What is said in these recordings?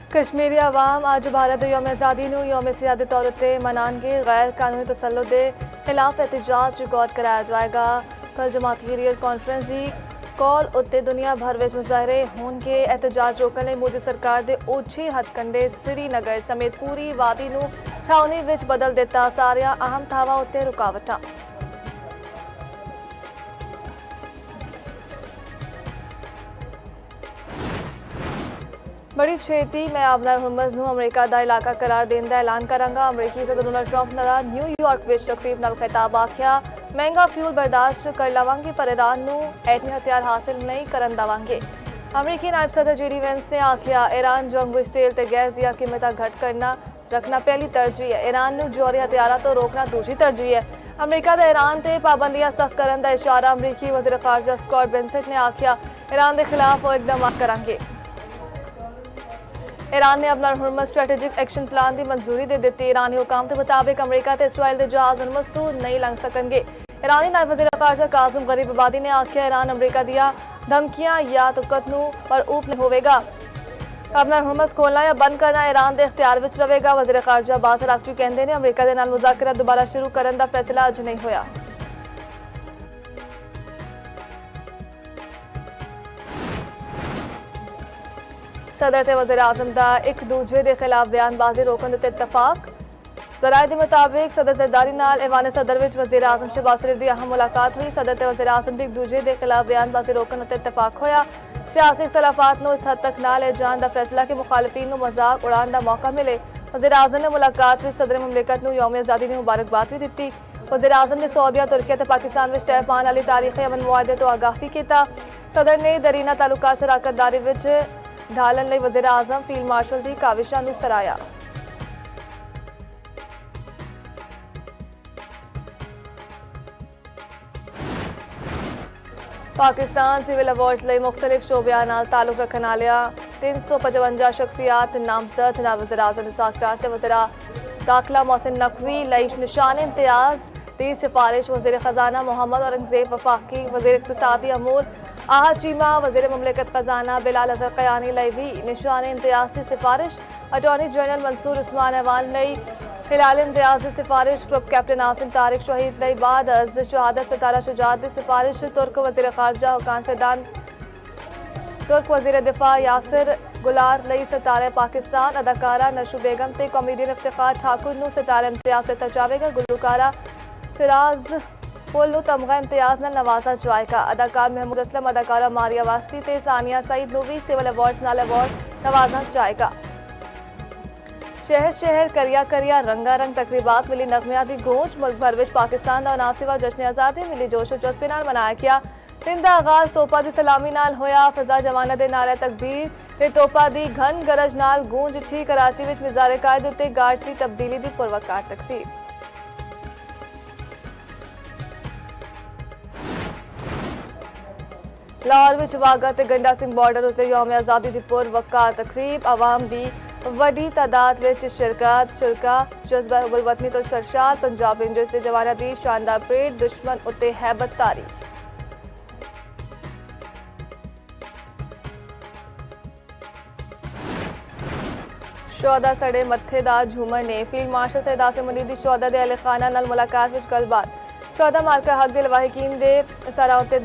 कश्मीरी अवाम आज भारत दे यौम आज़ादी नूं यौम सियादत तौर उत्ते मनाणगे। गैर कानूनी तसल्लुत दे खिलाफ एहतजाज रिकॉर्ड कराया जाएगा। कल जमाती हरीयत कॉन्फ्रेंस दी कॉल उत्ते दुनिया भर विच मुजाहरे होणगे। एहतजाज रोकण लई मोदी सरकार दे ओछे हथकंडे श्रीनगर समेत पूरी वादी नूं छावनी विच बदल दिता। सारियां अहम थावां उत्ते रुकावटां। बड़ी छेती मैं आबनार हुरमज़ नूं अमरीका दा इलाका करार देने दा ऐलान करांगा। अमरीकी सदर डोनाल्ड ट्रंप नाल न्यूयॉर्क विच तकरीब नाल खिताब आखिया, महंगा फ्यूल बर्दाश्त कर लवांगे पर ईरान नूं एटमी हथियार हासिल नहीं करन देवांगे। अमरीकी नायब सदर जेडी वेंस ने आखिया, ईरान जंग विच तेल ते गैस दियां कीमतां घट करना रखना पहली तरजीह है। ईरान नूं जौहरी हथियारां तो रोकना दूजी तरजीह है। अमरीका दा ईरान ते पाबंदियां सख्त करन दा इशारा। अमरीकी वज़ीर ख़ारजा स्कॉट बेसेंट ने आखिया, ईरान के खिलाफ वो इकदाम करांगे। ईरान ने अपना हुरमज़ स्ट्रैटेजिक एक्शन प्लान की मंजूरी दे दी। ईरानी हुकाम के मुताबिक अमरीका ते इसराइल के जहाज हुरमज़ तो नहीं लंघ सकणगे। ईरानी नायब वज़ीर ख़ारजा कासिम गरीब आबादी ने आखिया, ईरान अमरीका दियां धमकियां या तुकत नूं मरऊब नहीं होवेगा। अपना हुरमज़ खोलना या बंद करना ईरान के इख्तियार विच रहेगा। वज़ीर ख़ारजा अब्बास अराग़ची कहंदे ने, अमरीका दे नाल मुज़ाकरा दोबारा शुरू करन दा फैसला अज नहीं होया। सदर ते वज़ीर आज़म दा एक दूजे के खिलाफ बयानबाजी रोकन उत्ते इत्तफाक। ज़राए के मुताबिक सदर ज़रदारी नाल ऐवान सदर विच वज़ीर आज़म शहबाज शरीफ की अहम मुलाकात हुई। सदर ते वज़ीर आज़म दी एक दूजे के खिलाफ बयानबाजी रोकन उत्ते इत्तफाक होया। सियासी इख्तलाफात नूं इस हद तक ना ले जाण दा फैसला कि मुखालफीन नूं मजाक उड़ाण दा मौका मिले। वज़ीर आज़म ने मुलाकात विच सदर मुमलिकत नूं यौम आज़ादी दी मुबारकबाद भी दित्ती। वज़ीर आज़म ने सऊदिया, तुर्किया ते पाकिस्तान विच तय पाण वाली तारीखी अमन मुआहदे तो आगाह कीता। सदर ने दरीना तालुकात शराकतदारी विच ढालन लई वज़ीर आज़म फील्ड मार्शल की काविशां नूं सराहया। पाकिस्तान सिविल अवार्ड लई मुख्तलिफ शोबियां नाल ताल्लुक रखण वालियां 355 शख्सियात नामजद। नायब वज़ीर आज़म इसहाक डार ते वज़ीर दाखिला मोहसिन नकवी लई निशान इम्तियाज़ दी सिफारिश। वज़ीर खजाना मोहम्मद औरंगज़ेब, वफाकी वज़ीर इक़्तिसादी अमूर आहा चीमा, वज़ीर मुमलिकत खजाना बिलाल अज़हर क़यानी लई भी निशान इम्तियाज़ की सिफारिश। अटॉर्नी जनरल मंसूर उस्मान ऐवान लई हिलाल इम्तियाज़ की सिफारिश। ग्रुप कैप्टन आसिम तारिक शहीद लई बाद अज़ शहादत सितारा शुजात की सिफारिश। तुर्क वज़ीर ख़ारजा हुकान फिदान, तुर्क वज़ीर दिफा यासिर गुलार लई सितारे पाकिस्तान। अदाकारा नशू बेगम ते कॉमेडियन इफ्तिखार ठाकुर नूं सितारे इम्तियाज़ दिता जावेगा। गुलकारा शिराज पुल नूं तमगा इम्तियाज़ नाल नवाजा जाएगा। अदाकार महमूद असलम, अदाकारा मारिया वास्ती ते सानिया सईद नूं भी सिविल अवार्ड्स नाल अवार्ड नवाजा जाएगा। शहर शहर करिया करिया रंगारंग तकरीबात मिली नगमियां दी गूंज। मुल्क भर विच पाकिस्तान दा 79वां जश्न आज़ादी मिली जोशो जज्बे नाल मनाया गया। दिन दा आगाज़ तोपा दी सलामी नाल होया। फिजा जवाना दे नारे तकबीर ते तोपा दी घन गरज नाल गूंज उठी। कराची विच मिज़ारे कायद उत्ते गार्ड्स दी तब्दीली दी पुरवकार तकरीब। लाहौर विच वाघा ते गंडा सिंह बॉर्डर उत्ते यौम आज़ादी दी पुरवकार तकरीब। आवाम दी वड्डी तादाद विच शिरकत। शुरका जज्बा हुब्बुल वतनी तो सरशार। पंजाब रेंजर्स दे जवानां दी शानदार परेड। दुश्मन उत्ते हैबत तारी। शौदा सड़े मत्थे दा झूमर ने फील्ड मार्शल सैयद आसिम मुनीर दी शौदा दे अहले खाना नाल मुलाकात विच गलबात। शौदा मार्का हक दे लवाहिकीन दे सरा उत्ते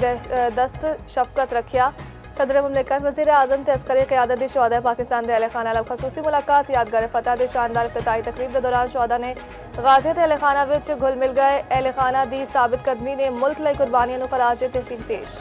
दस्त शफकत रखिया। सदर मुमलिकत वज़ीर आज़म ते अस्करी क़यादत दी शौदा पाकिस्तान दे अहले खाना नाल खसूसी मुलाकात। यादगार फतह दे शानदार इफ्तिताही तकरीब दे दौरान शौदा ने गाज़ियत अहले खाना विच घुल मिल गए। अहले खाना दी साबित कदमी ने मुल्क लई कुर्बानियां नूं ख़राज तहसीन पेश।